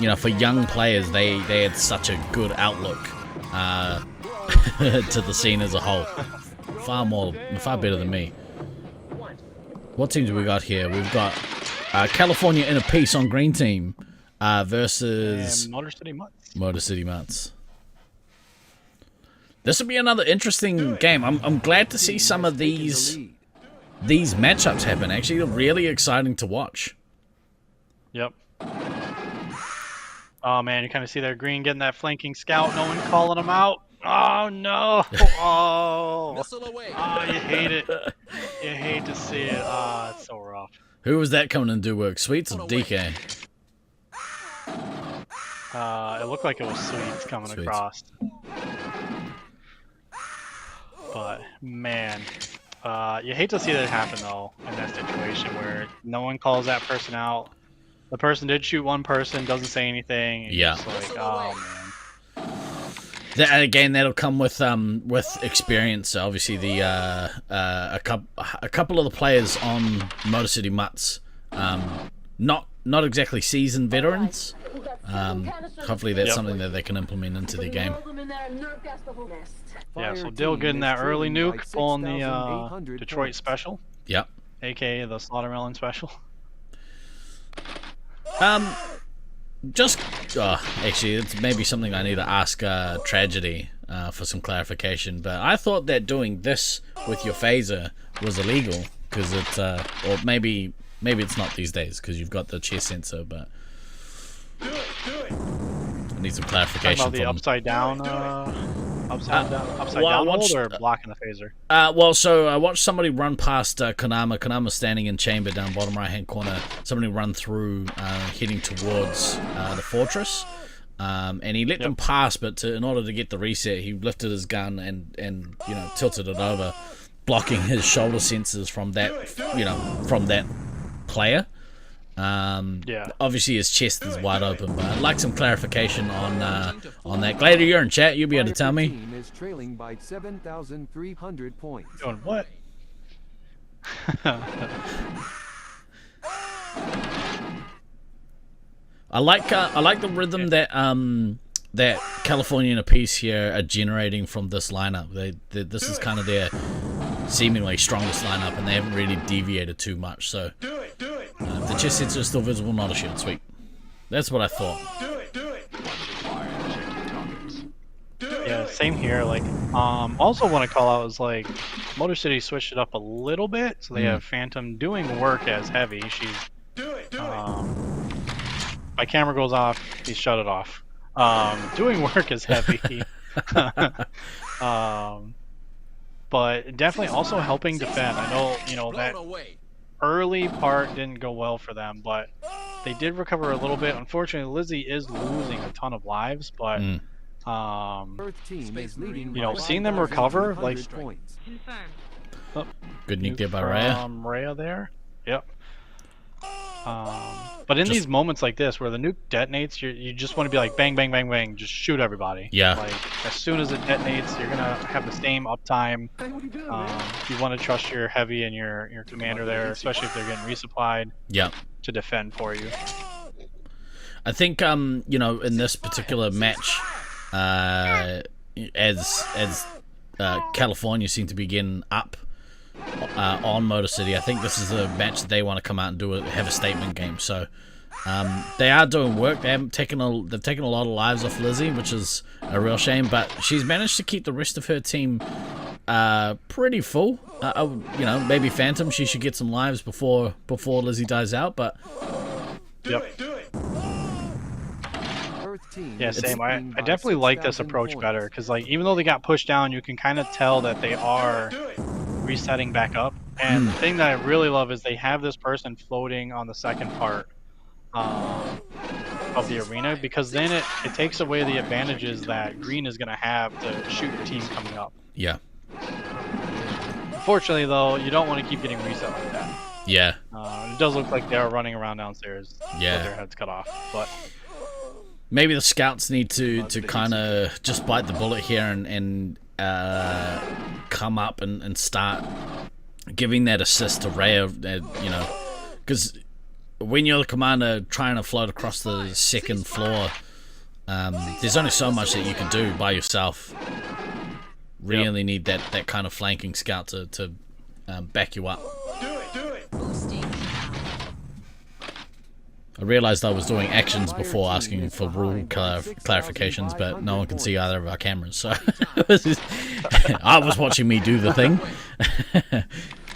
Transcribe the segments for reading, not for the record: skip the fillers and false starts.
you know, for young players, they had such a good outlook to the scene as a whole. Far better than me. What team do we got here? We've got California Inner Peace on green team versus Motor City Mutts. Motor City Mutts. This will be another interesting game. I'm glad to see some of these matchups happen. Actually, they're really exciting to watch. Yep. Oh man, you kind of see there, green getting that flanking scout. No one calling him out. Oh no! Oh, oh, you hate it. You hate to see it. Ah, it's so rough. Who was that coming in to do work? Sweets or DK? It looked like it was Sweets coming across. But man, you hate to see that happen though in that situation where no one calls that person out. The person did shoot one person, doesn't say anything. Yeah. Just like, oh man. That, again, that'll come with experience. Obviously, the a couple of the players on Motor City Mutts, not exactly seasoned veterans. Hopefully, that's something that they can implement into the game. Yeah, so Dill getting that early nuke, pulling the Detroit special. Yep. AKA the Slaughtermelon special. Actually, it's maybe something I need to ask Tragedy for some clarification. But I thought that doing this with your phaser was illegal because it's, or maybe it's not these days because you've got the chest sensor. But I need some clarification. Talking about the upside down hold or blocking the phaser? Well, so I watched somebody run past Konama. Konama's standing in chamber down bottom right hand corner. Somebody run through, heading towards the fortress, and he let them pass. But in order to get the reset, he lifted his gun and you know, tilted it over, blocking his shoulder sensors from that player. Obviously his chest is wide open, but I'd like some clarification on that. Glader, you're in chat. You'll be able to tell me. Is trailing by 7,300 points. Doing what? I like the rhythm that that California Inner Peace here are generating from this lineup. This is kind of their seemingly strongest lineup, and they haven't really deviated too much. So the chest sensor is still visible, not a shield. Sweet. That's what I thought. Yeah, same here. Like, also want to call out is like, Motor City switched it up a little bit, so they have Phantom doing work as heavy. She's my camera goes off. Please shut it off. Doing work as heavy. But definitely also helping defend. I know, you know, that early part didn't go well for them, but they did recover a little bit. Unfortunately, Lizzie is losing a ton of lives, but you know, seeing them recover, like, good nuke there by Rhea. Rhea there, yep. But in these moments like this, where the nuke detonates, you just want to be like, bang, bang, bang, bang, just shoot everybody. Yeah. Like, as soon as it detonates, you're gonna have the same uptime. You want to trust your heavy and your commander there, especially if they're getting resupplied. Yeah. To defend for you. I think you know, in this particular match, as California seem to be getting up on Motor City, I think this is a match that they want to come out and have a statement game. So they are doing work. They've taken a lot of lives off Lizzie, which is a real shame. But she's managed to keep the rest of her team pretty full. You know, maybe Phantom, she should get some lives before Lizzie dies out. But yep. Yeah, same. I definitely like this approach better because, like, even though they got pushed down, you can kind of tell that they are resetting back up. And the thing that I really love is they have this person floating on the second part of the arena, because then it takes away the advantages that green is going to have to shoot your team coming up. Yeah. Unfortunately, though, you don't want to keep getting reset like that. Yeah. It does look like they are running around downstairs with their heads cut off, but maybe the scouts need to kind of just bite the bullet here and come up and start giving that assist to Rhea, you know, because when you're the commander trying to float across the second floor, there's only so much that you can do by yourself. Really need that kind of flanking scout to back you up. Do it. I realized I was doing actions before asking for rule clarifications, but no one can see either of our cameras, so I was watching me do the thing.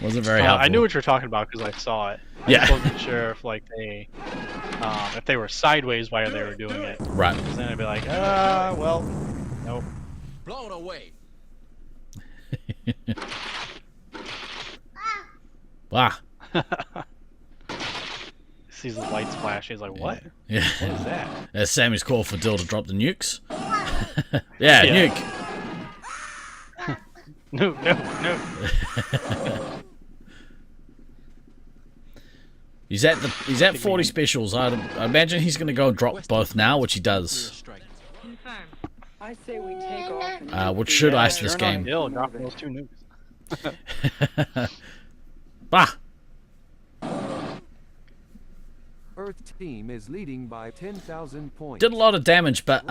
Wasn't very helpful. I knew what you're talking about because I saw it. I just wasn't sure if like if they were sideways while they were doing it. Right. Because then I'd be like, well, nope. Blown away. Wow. Sees the lights flash. He's like, what? Yeah. What is that? That's Sammy's call for Dill to drop the nukes. Yeah, nuke. No. He's at 40 specials. I imagine he's gonna go drop both now, which he does. I say we take off. Which should ice this game. Dill, drop those 2 nukes. Bah. Earth team is leading by 10,000 points. Did a lot of damage, but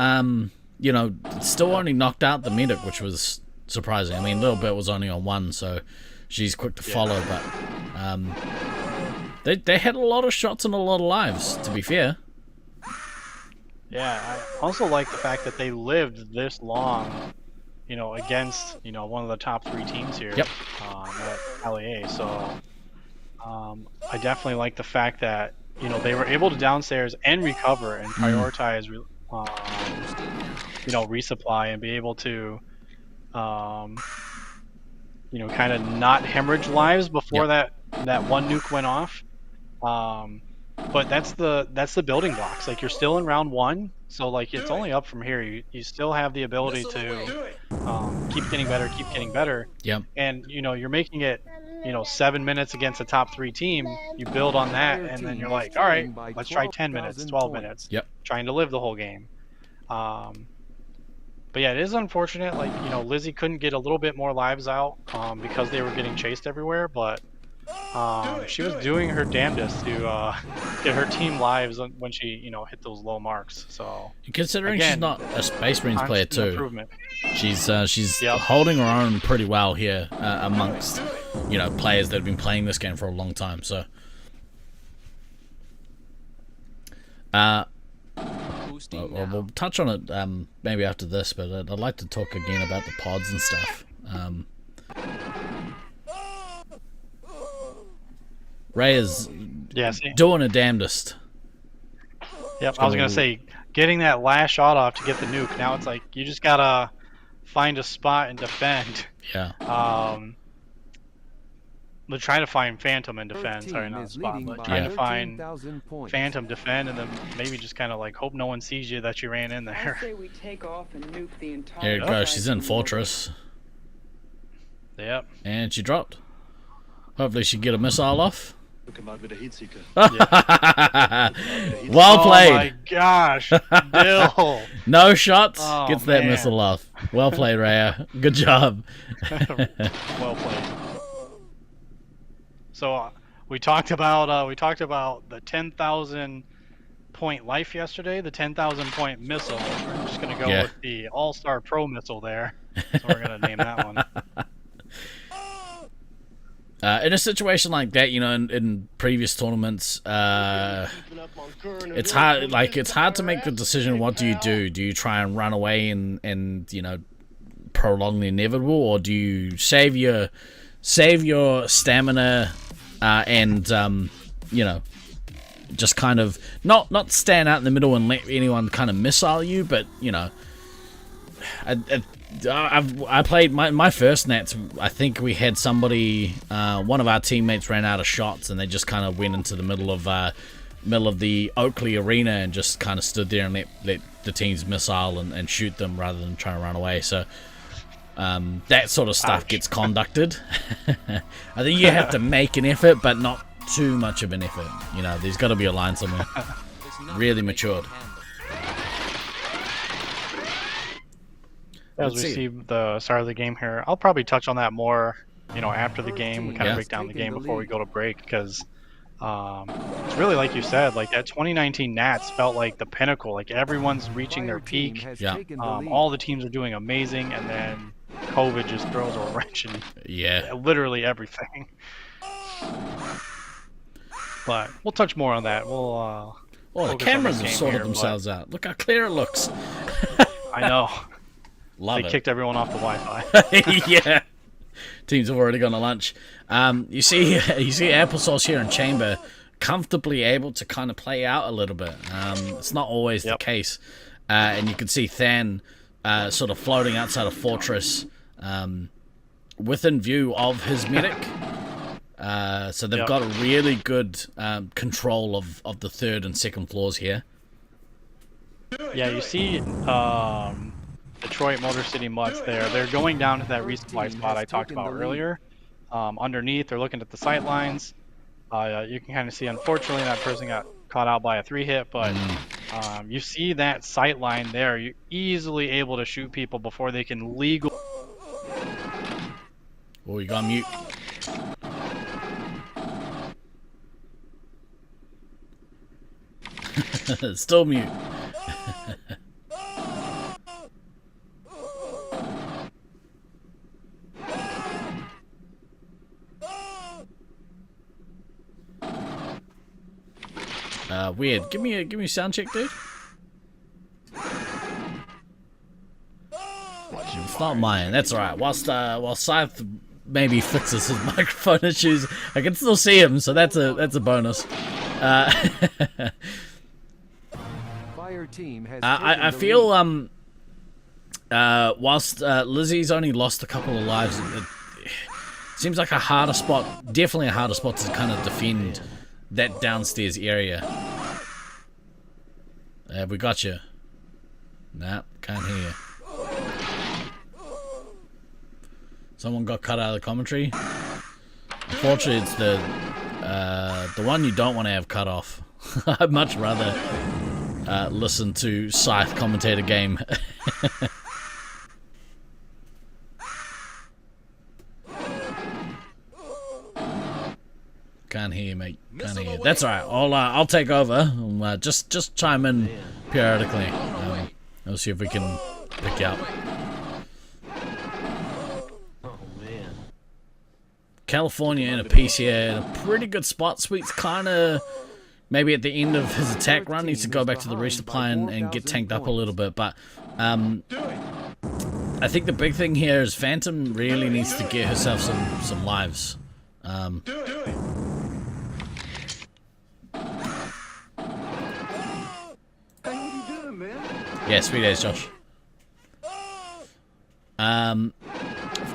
you know, still only knocked out the medic, which was surprising. I mean, Little Bit was only on 1, so she's quick to follow, but they had a lot of shots and a lot of lives, to be fair. Yeah, I also like the fact that they lived this long, you know, against, you know, one of the top 3 teams here at LAA. So I definitely like the fact that, you know, they were able to downstairs and recover and prioritize, you know, resupply and be able to, you know, kind of not hemorrhage lives before that one nuke went off. But that's the building blocks. Like, you're still in round 1, so like it's only up from here. You still have the ability to keep getting better. Yep. And you know, you're making it, you know, 7 minutes against a top 3 team. You build on that, and then you're like, all right, let's try 10 minutes, 12 minutes. Yep. Trying to live the whole game. But yeah, it is unfortunate. Like, you know, Lizzie couldn't get a little bit more lives out because they were getting chased everywhere, but she was doing her damnedest to get her team lives when she, you know, hit those low marks. So considering again, she's not a Space Marines player too, she's Yep. holding her own pretty well here amongst, you know, players that have been playing this game for a long time. So we'll touch on it maybe after this, but I'd like to talk again about the pods and stuff. Ray is doing her damnedest. Yep, I was gonna say, getting that last shot off to get the nuke. Now it's like you just gotta find a spot and defend. Yeah. But try to find Phantom and defend. Sorry, not a spot, but trying to find Phantom, defend, and then maybe just kind of like hope no one sees you that you ran in there. I say we take off and nuke the entire. Here it goes. She's in Fortress. Yep. And she dropped. Hopefully she can get a missile off. Well played. Oh my gosh, Bill. No shots. Oh, Gets that man. missile off. Well played, Raya. Good job. Well played. So we talked about the 10,000 point life yesterday, the 10,000 point missile. We're just gonna go with the All-Star Pro missile there. So we're gonna name that one. In a situation like that, you know, in previous tournaments, it's hard. Like, it's hard to make the decision. What do you do? Do you try and run away and you know, prolong the inevitable, or do you save your stamina and you know, just kind of not stand out in the middle and let anyone kind of missile you, but you know, I played my first Nats. I think we had somebody, one of our teammates ran out of shots, and they just kind of went into the middle of the Oakley arena and just kind of stood there and let the teams missile and shoot them rather than trying to run away. So that sort of stuff gets conducted. I think you have to make an effort, but not too much of an effort. You know, there's got to be a line somewhere. Really matured. As we see the start of the game here, I'll probably touch on that more, you know, after the game. We kind of break down the game before we go to break, because It's really like you said, like that 2019 Nats felt like the pinnacle. Like everyone's reaching their peak. Yeah. All the teams are doing amazing, and then COVID just throws a wrench in literally everything. But we'll touch more on that. We'll the cameras have sorted themselves out. Look how clear it looks. I know. Love it. They kicked everyone off the Wi-Fi. Yeah. Teams have already gone to lunch. You see Applesauce here in Chamber comfortably able to kind of play out a little bit. It's not always the case. And you can see Than sort of floating outside of Fortress within view of his medic. So they've got a really good control of the third and second floors here. Yeah, you see Detroit Motor City Mutts there. They're going down to that resupply spot I talked about earlier. Underneath, they're looking at the sight lines. You can kind of see, unfortunately, that person got caught out by a 3-hit, but you see that sight line there. You're easily able to shoot people before they can legally... Oh, you got mute. Still mute. Weird. Give me a sound check, dude. It's not mine. That's alright. While Scythe maybe fixes his microphone issues, I can still see him, so that's a bonus. Fire team has I feel whilst Lizzie's only lost a couple of lives, it seems like a harder spot, definitely a harder spot to kind of defend that downstairs area. Have we got you? Nah, can't hear you. Someone got cut out of the commentary. Unfortunately, it's the one you don't want to have cut off. I'd much rather listen to Scythe commentate a game. Can't hear you, mate. Can't hear you. That's alright. I'll take over. Just chime in periodically. We'll see if we can pick you up. California in a piece here, in a pretty good spot. Sweet's kind of maybe at the end of his attack run needs to go back to the resupply and get tanked up a little bit. But I think the big thing here is Phantom really needs to get herself some lives. Yeah, sweet days, Josh.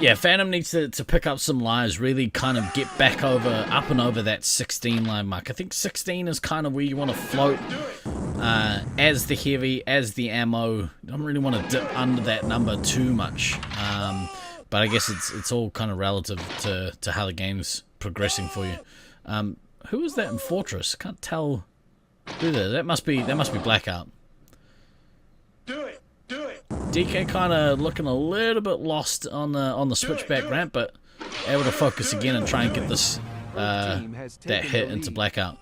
Yeah, Phantom needs to pick up some lives, really kind of get back up and over that 16 line mark. I think 16 is kind of where you want to float as the heavy, as the ammo. You don't really want to dip under that number too much. But I guess it's all kind of relative to how the game's progressing for you. Who is that in Fortress? Can't tell who that is. That must be Blackout. DK kind of looking a little bit lost on the switchback ramp, but able to focus again and try and get this that hit into Blackout.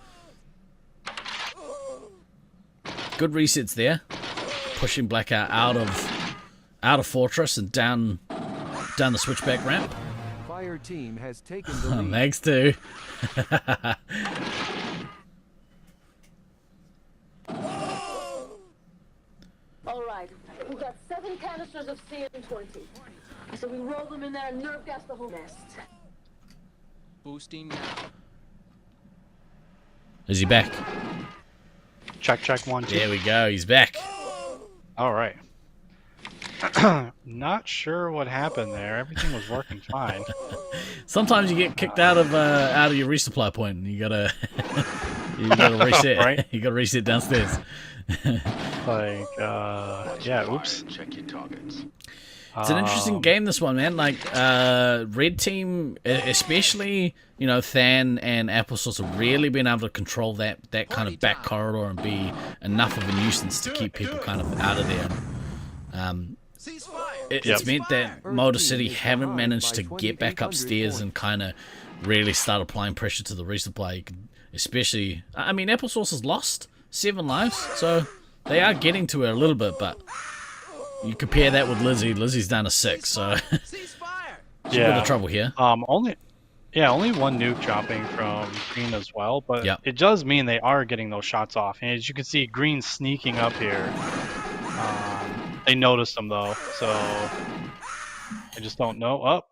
Good resets there, pushing Blackout out of Fortress and down the switchback ramp. Fire team has taken the lead. Thanks too. All right, we've got 7 canisters of CM20. So we roll them in there and nerve gas the whole nest. Boosting now. Is he back? Check 1, 2. There we go. He's back. All right. Not sure what happened there. Everything was working fine. Sometimes you get kicked out of your resupply point, and you gotta reset. Right? You gotta reset downstairs. Like, yeah. Oops. Check your targets. It's an interesting game, this one, man. Like, Red Team, especially, you know, Than and Applesauce have really been able to control that kind of back corridor and be enough of a nuisance to keep people kind of out of there. It's meant that Motor City haven't managed to get back upstairs and kind of really start applying pressure to the resupply. especially. I mean, Applesauce has lost 7 lives, so they are getting to her a little bit. But you compare that with Lizzie. Lizzie's down to 6, so she's a bit of trouble here. Only one nuke dropping from Green as well, but it does mean they are getting those shots off. And as you can see, Green sneaking up here. They noticed them though, so I just don't know. Up,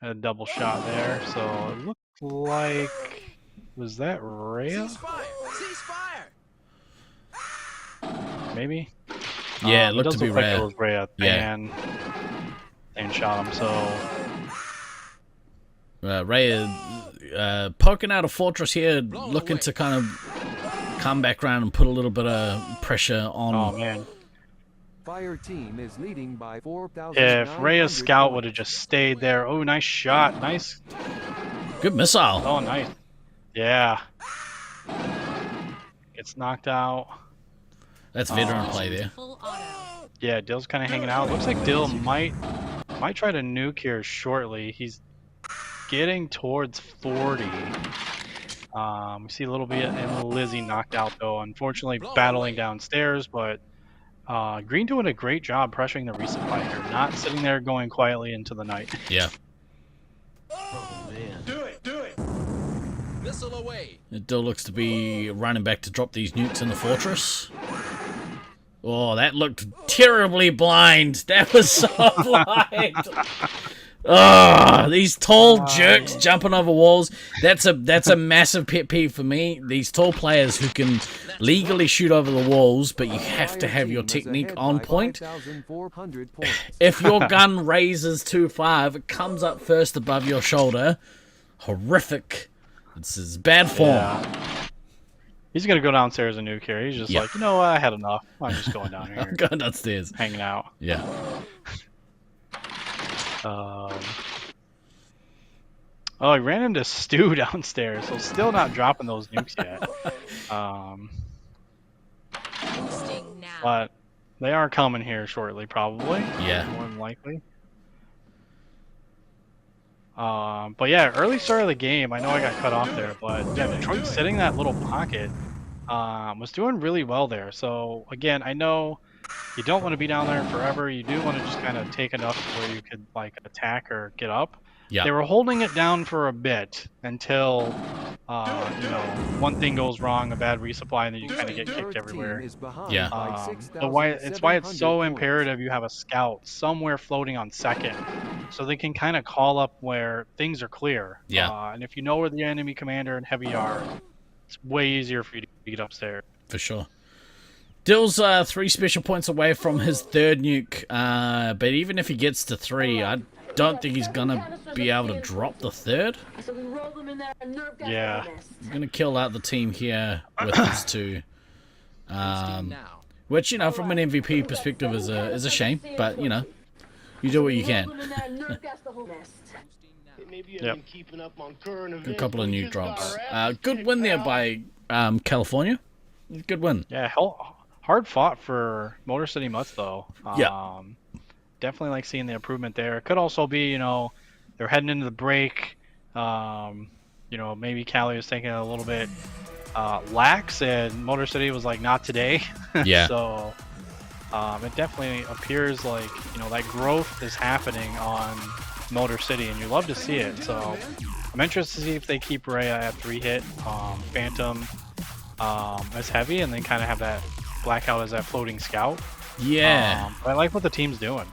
a double shot there. So it looked like, was that Rhea? Maybe. Yeah, it looked to be Rhea. Rhea. It was Rhea. And shot him. So Rhea poking out a fortress here, looking to kind of come back around and put a little bit of pressure on. Oh man. Fire team is leading by 4,000. If Rhea's scout would have just stayed there. Oh, nice shot. Nice. Good missile. Oh, nice. Yeah. Gets knocked out. That's veteran play there. Yeah, Dill's kind of hanging out. Looks like Dill might try to nuke here shortly. He's getting towards 40. We see a little bit of Lizzie knocked out though. Unfortunately, battling downstairs, but Green doing a great job pressuring the resupply here, not sitting there going quietly into the night. Yeah. Oh man. Do it. Missile away. Dill looks to be running back to drop these nukes in the fortress. Oh, that looked terribly blind. That was so blind. Oh, these tall jerks jumping over walls. That's a massive pet peeve for me. These tall players who can legally shoot over the walls, but you have to have your technique on point. If your gun raises too far, if it comes up first above your shoulder, horrific. It's bad form. Yeah. He's gonna go downstairs and nuke here. He's just like, you know what, I had enough. I'm just going down here. I'm going downstairs. Hanging out. Yeah. Oh, he ran into Stu downstairs, so still not dropping those nukes yet. But they are coming here shortly, probably. Yeah. More than likely. But yeah, early start of the game. I know I got cut off there, but yeah, Detroit sitting that little pocket was doing really well there. So again, I know you don't want to be down there forever. You do want to just kind of take enough where you could like attack or get up. Yeah. They were holding it down for a bit until you know, one thing goes wrong, a bad resupply, and then you kind of get kicked everywhere. Yeah. So why it's so imperative you have a scout somewhere floating on second, so they can kind of call up where things are clear. Yeah. And if you know where the enemy commander and heavy are, it's way easier for you to get upstairs. For sure. Dill's 3 special points away from his 3rd nuke, but even if he gets to 3, I don't think he's gonna be able to drop the 3rd. Yeah. He's gonna kill out the team here with his 2. Which, you know, from an MVP perspective is a shame, but you know, you do what you can. Yep. A couple of nuke drops. Good win there by California. Good win. Yeah, hard fought for Motor City Mutts though. Yeah. Definitely like seeing the improvement there. It could also be, you know, they're heading into the break. You know, maybe Cali was taking a little bit lax, and Motor City was like, not today. Yeah. So it definitely appears like, you know, that growth is happening on Motor City, and you love to see it. So I'm interested to see if they keep Rhea at 3 hit, Phantom as heavy, and then kind of have that Blackout as that floating scout. Yeah. I like what the team's doing.